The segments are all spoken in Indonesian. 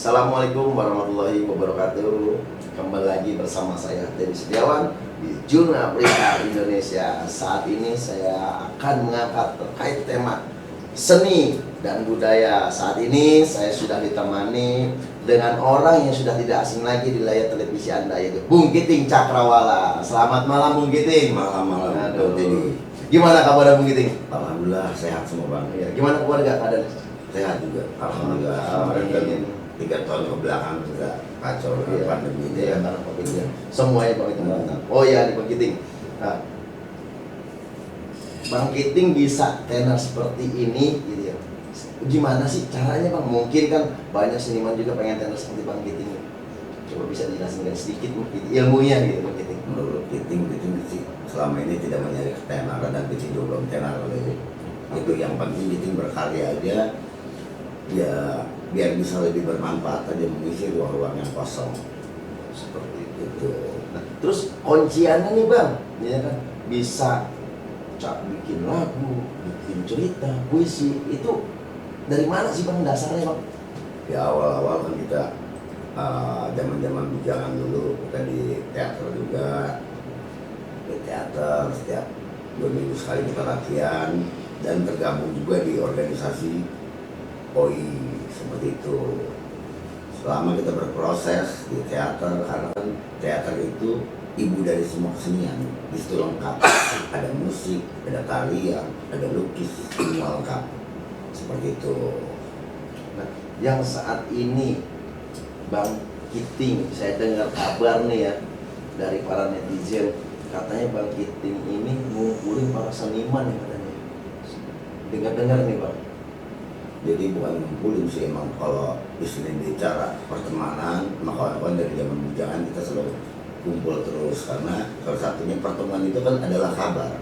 Assalamualaikum warahmatullahi wabarakatuh. Kembali lagi bersama saya Dedi Setiawan di Jurnal Berita Indonesia. Saat ini saya akan mengangkat terkait tema seni dan budaya. Saat ini saya sudah ditemani dengan orang yang sudah tidak asing lagi di layar televisi Anda, yaitu Bung Kiting Cakrawala. Selamat malam Bung Kiting. Malam-malam. Aduh. Gimana kabar Bung Kiting? Alhamdulillah sehat semua bang. Ya, gimana keluarga keadaan? Sehat juga. Alhamdulillah. Amin. 3 tahun ke belakang sudah kacau Iya, pandemi ini ya, ya. karena COVID ya. Semuanya Bang Kiting. Oh ya, di Bang Kiting. Nah, Bang Kiting bisa tenar seperti ini, gitu ya. Gimana sih caranya Bang? Mungkin kan banyak seniman juga pengen tenar seperti Bang Kiting. Coba bisa dijelasin sedikit mungkin ilmunya gitu Bang Kiting. Menurut Kiting sih selama ini tidak mencari ketenaran dan Kiting juga belum tenar oleh itu. Yang penting Kiting berkarya aja, ya biar bisa lebih bermanfaat aja, mengisi ruang-ruang yang kosong seperti itu. Nah, terus kunciannya nih Bang, ya kan bisa bikin lagu, bikin cerita, puisi itu dari mana sih Bang dasarnya Bang? Ya awal-awal kan kita zaman-zaman bujangan dulu kita di teater juga, di teater setiap 2 minggu sekali kita latihan dan tergabung juga di organisasi OI seperti itu. Selama kita berproses di teater, karena kan teater itu ibu dari semua kesenian, di situ lengkap. Ada musik, ada tarian, ada lukis, semua lengkap seperti itu. Nah, yang saat ini Bang Kiting, saya dengar kabar nih ya dari para netizen, katanya Bang Kiting ini ngumpulin para seniman katanya. Dengar-dengar nih Bang. Jadi bukan ngumpulin sih, emang kalau istilah bicara pertemanan sama kawan-kawan dari zaman bujangan kita selalu kumpul terus, karena salah satunya pertemuan itu kan adalah kabar.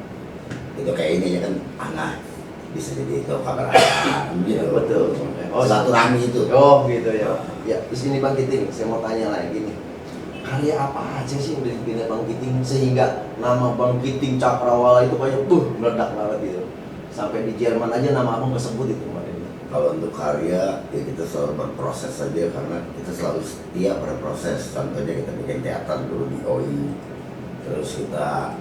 Itu kayak ini ya kan, anak bisa jadi itu kabar apa gitu. Betul. Oh, silaturahmi itu. Oh gitu ya. Ya, di sini Bang Kiting, saya mau tanya lagi nih. Karya apa aja sih yang dibikin Bang Kiting sehingga nama Bang Kiting Cakrawala itu kayak meledak banget gitu. Sampai di Jerman aja nama abang kesebut itu kemarin. Kalau untuk karya, ya kita selalu berproses saja, karena kita selalu setia pada proses. Contohnya kita bikin teater dulu di OI, terus kita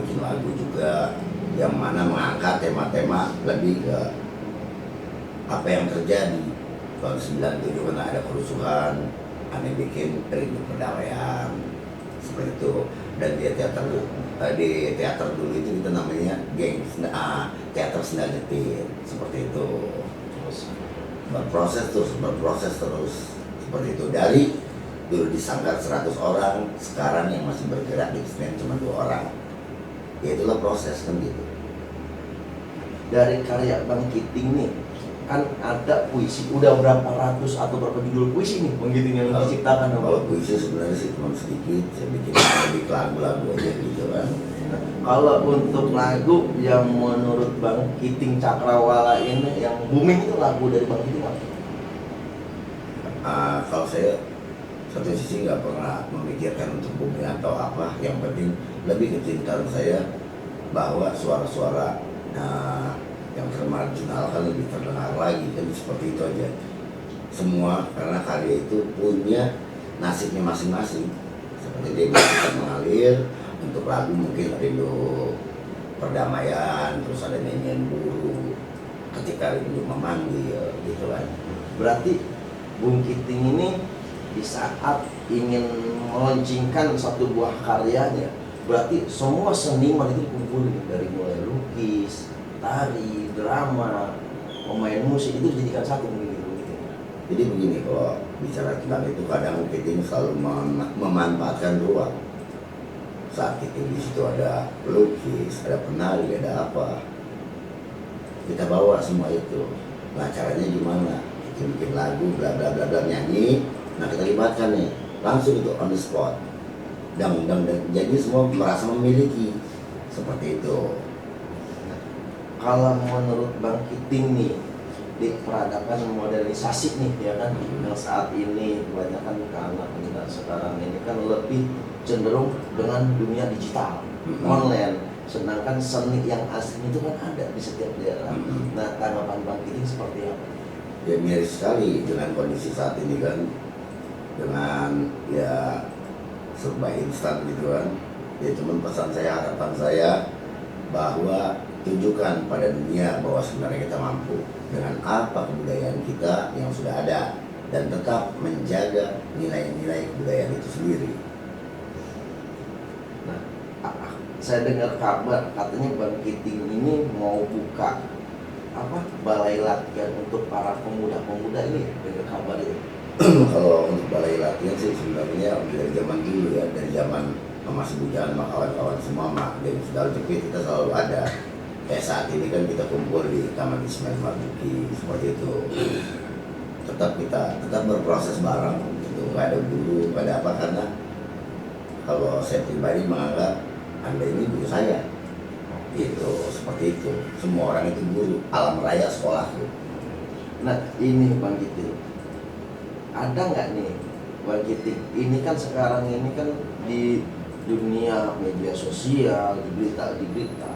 bikin lagu juga, yang mana mengangkat tema-tema lebih ke apa yang terjadi. Tahun 97 kan ada kerusuhan, aneh bikin rindu perdamaian, seperti itu. Dan di teater dulu itu kita namanya teater sendal jepit, seperti itu. Terus berproses terus seperti itu. Dari dulu disanggar 100 orang, sekarang yang masih bergerak di kesenian cuma 2 orang. Ya itulah proses kan gitu. Dari karya Bang Kiting nih, kan ada puisi, udah berapa ratus atau berapa judul puisi nih Bang Kiting yang diciptakan? Kalau puisi sebenarnya sih cuma sedikit, saya bikin lebih lagu-lagu aja gitu kan. Kalau untuk lagu yang menurut Bang Kiting Cakrawala ini yang booming itu lagu dari Bang Kiting apa? Kalau saya satu sisi nggak pernah memikirkan untuk booming atau apa, yang penting lebih kecintaan saya bahwa suara-suara yang termarginal kan lebih terdengar lagi, kan seperti itu aja semua, karena karya itu punya nasibnya masing-masing. Seperti dia bisa mengalir, untuk lagu mungkin rindu perdamaian, terus ada nyanyian buru ketika rindu memanggil gitu kan. Berarti Bung Kiting ini di saat ingin meluncurkan satu buah karyanya, berarti semua seniman itu dikumpulin, dari mulai lukis, tari, drama, pemain musik itu dijadikan satu begitu. Jadi begini, kalau bicara tentang itu kadang Kiting selalu memanfaatkan ruang. Saat Kiting di situ ada pelukis, ada penari, ada apa, kita bawa semua itu. Nah caranya gimana? Kita bikin lagu, bla bla bla bla, nyanyi. Nah kita libatkan nih, langsung itu on the spot. Dan jadi semua merasa memiliki seperti itu. Kalau menurut Bang Kiting nih, di peradaban modernisasi nih ya kan, yang saat ini kebanyakan anak muda sekarang ini kan lebih cenderung dengan dunia digital, online. Sedangkan seni yang asli itu kan ada di setiap daerah. Nah, tanggapan Bang Kiting seperti apa? ya miris sekali dengan kondisi saat ini kan, dengan ya serba instan gitu kan. Ya cuman pesan saya, harapan saya bahwa tunjukkan pada dunia bahwa sebenarnya kita mampu dengan apa kebudayaan kita yang sudah ada, dan tetap menjaga nilai-nilai kebudayaan itu sendiri. Nah, saya dengar kabar katanya Bang Kiting ini mau buka balai latihan untuk para pemuda-pemuda ini, dengar kabar itu. Kalau untuk balai latihan sih sebenarnya dari zaman dulu ya, dari zaman Mas Bujan, sama kawan-kawan semua dari Sudal Jepit kita selalu ada. Kayak saat ini kan kita kumpul di Taman Ismail Marzuki seperti itu. Kita berproses bareng gitu, nggak ada guru, nggak ada apa, karena kalau saya pribadi menganggap Anda ini guru saya, gitu, seperti itu. Semua orang itu guru, alam raya sekolah gitu. Nah ini Bang Kiting, ada nggak nih Bang Kiting, ini kan sekarang ini kan di dunia media sosial, di berita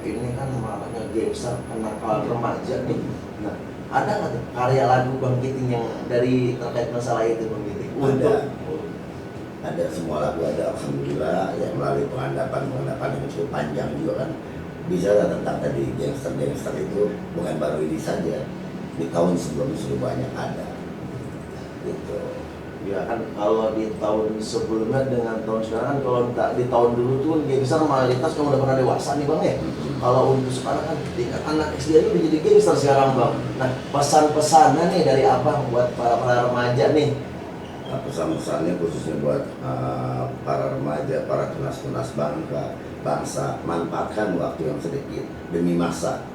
ini kan maraknya gangster, kenakalan remaja nih. Nah ada nggak tuh karya lagu Bang Kiting yang dari terkait masalah itu Bang Kiting? Ada semua lagu ada, alhamdulillah ya, melalui pengandapan yang cukup panjang juga kan. Bicara tentang tadi gangster itu bukan baru ini saja, di tahun sebelumnya sudah banyak ada gitu. Ya kan kalau di tahun sebelumnya dengan tahun sekarang kan, kalau di tahun dulu tuh gangster mayoritas kalau udah pernah dewasa nih Bang ya. Kalau untuk sekarang kan tingkat anak SD itu udah jadi gangster sekarang Bang. Nah pesan-pesannya nih dari Abang buat para remaja nih. Nah, pesan-pesannya khususnya buat para remaja, para tunas-tunas bangsa, manfaatkan waktu yang sedikit demi masa.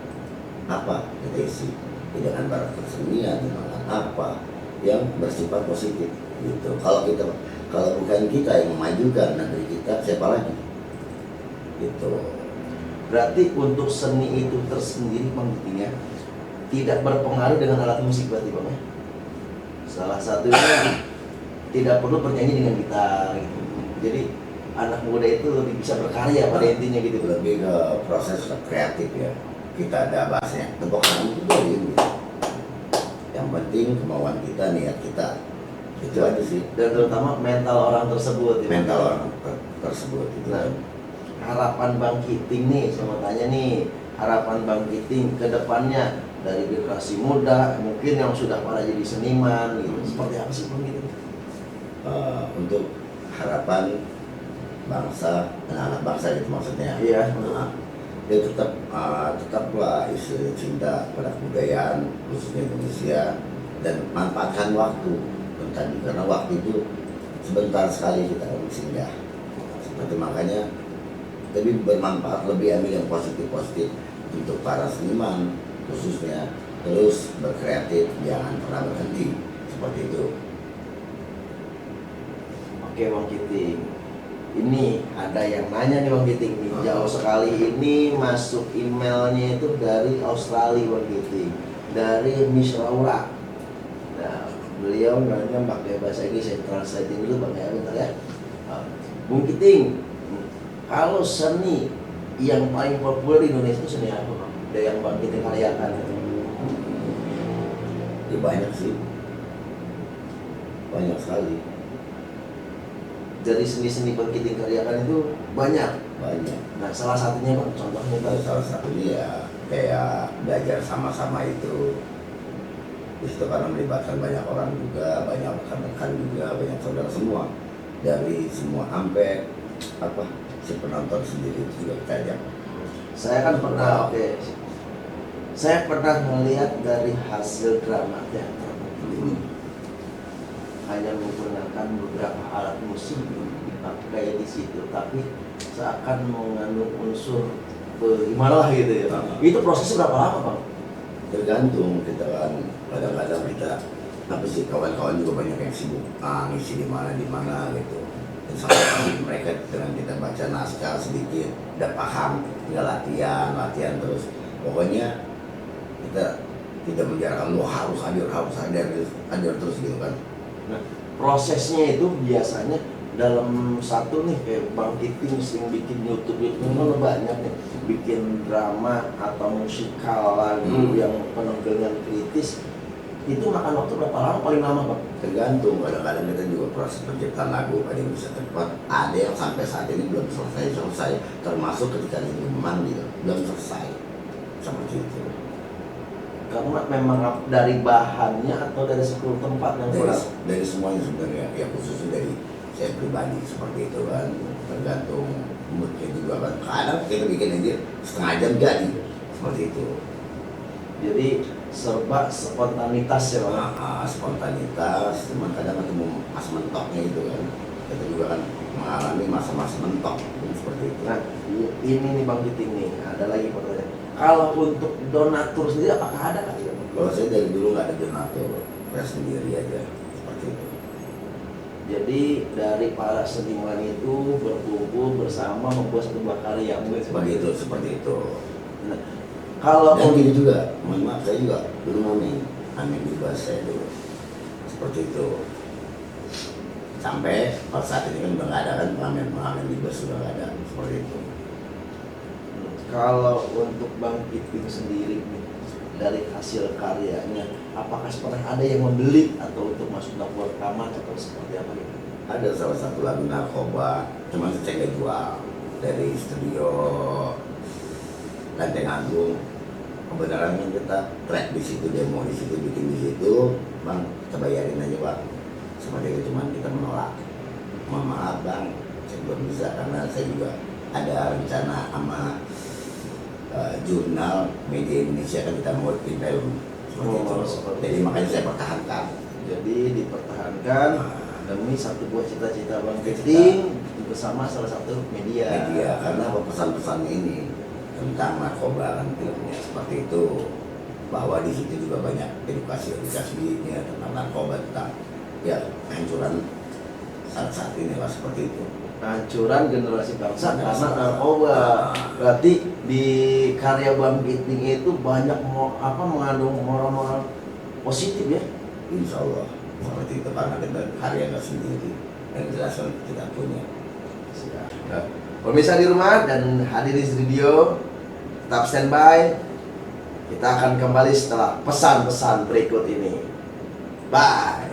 Apa kita isi dengan barat kesenian, dengan apa yang bersifat positif gitu. Kalau bukan kita yang memajukan negeri kita, siapa lagi gitu. Berarti untuk seni itu tersendiri Bang Kiting ya, tidak berpengaruh dengan alat musik berarti Bang ya. Salah satunya tidak perlu bernyanyi dengan gitar gitu. Jadi anak muda itu lebih bisa berkarya pada intinya gitu. Lebih ke proses kreatif ya. Kita ada bahasanya tepuk tangan itu boleh gitu. Yang penting kemauan kita, niat kita, itu aja sih. Dan terutama mental orang tersebut. Mental orang tersebut itu. Nah, harapan Bang Kiting nih, saya mau tanya nih, harapan Bang Kiting ke depannya dari generasi muda, mungkin yang sudah pada jadi seniman gitu. Seperti apa sih Bang Kiting? Untuk harapan bangsa, anak-anak bangsa itu maksudnya. Iya. Ya tetaplah isu cinta pada kebudayaan khususnya Indonesia, dan manfaatkan waktu tadi, karena waktu itu sebentar sekali kita singgah. Seperti makanya lebih bermanfaat, lebih ambil yang positif untuk para seniman khususnya, terus berkreatif, jangan pernah berhenti seperti itu. Oke Bang Kiting, ini ada yang nanya nih Bang Kiting nih, jauh sekali ini masuk emailnya itu dari Australia Bang Kiting, dari Miss Laura. Nah beliau nanya pakai bahasa Inggris, saya translating dulu Bang ya, bentar ya. Bang Kiting, kalau seni yang paling populer di Indonesia itu seni apa Bang? Ada yang Bang Kiting karyakan itu? Ya banyak sih, banyak sekali. Dari seni-seni Bang Kiting karyakan itu banyak. Nah salah satunya Bang, contohnya Bang. Salah satunya ya kayak belajar sama-sama itu. Itu karena melibatkan banyak orang juga, banyak rekan-rekan juga, banyak saudara semua. Dari semua sampai si penonton sendiri itu juga kita ajak. Saya kan pernah, saya pernah melihat dari hasil drama teater. Hanya menggunakan beberapa alat musik dipakai di situ, tapi seakan mengandung unsur bagaimana lah gitu ya. Itu prosesnya berapa lama Bang? Tergantung, kita kan kadang-kadang kita kawan-kawan juga banyak yang sibuk ngisi di mana gitu. Dan sama mereka dengan kita baca naskah sedikit udah paham, tinggal latihan terus. Pokoknya kita tidak menjarahkan lo harus hadir terus gitu kan. Nah, prosesnya itu biasanya dalam satu nih, kayak Bang Kiting sering bikin YouTube kan banyak nih, bikin drama atau musikal lagu yang penuh dengan kritis. Itu makan waktu berapa lama paling lama Bang? Tergantung, kadang-kadang kita juga proses penciptaan lagu ada yang bisa cepat, ada yang sampai saat ini belum selesai, termasuk ketika ini memanggil belum selesai seperti itu. Karena memang dari bahannya atau dari 10 tempat yang Dari, kurang? dari semuanya sebenarnya, ya khususnya dari saya pribadi seperti itu kan, tergantung moodnya juga kan. Kadang kita bikin aja setengah jam jadi seperti itu. Jadi serba spontanitas ya Bang? Spontanitas, cuman kadang ketemu pas mentoknya itu kan, kita juga kan mengalami masa-masa mentok seperti itu. Nah, ini nih Bang Giting nih, ada lagi pertanyaan. Kalau untuk donatur sendiri apakah ada Kak? Kalau saya dari dulu nggak ada donatur, saya sendiri aja seperti itu. Jadi dari para seniman itu berkumpul bersama membuat satu buah karya mungkin Seperti itu. Nah, kalau Dan gini juga, mohon maaf saya juga dulu ngamen juga saya dulu seperti itu. Sampai pada saat ini kan udah nggak ada kan pengamen juga sudah nggak ada seperti itu. kalau untuk Bang Giting sendiri nih, dari hasil karyanya, apakah pernah ada yang membeli atau untuk masuk dapur rekaman atau seperti apa gitu? Ada salah satu lagu narkoba, cuman saya nggak jual dari studio Lenteng Agung. Kebenaran kan kita track di situ, demo di situ, bikin di situ, bang kita bayarin aja bang. Seperti itu, cuman kita menolak. Mohon maaf bang, saya belum bisa karena saya juga ada rencana sama jurnal media Indonesia kan kita mau bikin film seperti itu. Jadi makanya saya pertahankan. Jadi dipertahankan demi satu buah cita-cita Bang Giting bersama salah satu media. Karena pesan-pesannya ini tentang narkoba kan filmnya seperti itu, bahwa di situ juga banyak edukasi-edukasinya tentang narkoba, tentang ya kehancuran saat ini lah seperti itu. Hancuran generasi bangsa karena narkoba. Berarti di karya Bang Giting itu banyak mengandung moral-moral positif ya? Insya Allah seperti itu, karena kita karya nggak sendiri dan jelas kita punya. Siap. Pemirsa di rumah dan hadir di studio, tetap standby. Kita akan kembali setelah pesan-pesan berikut ini. Bye.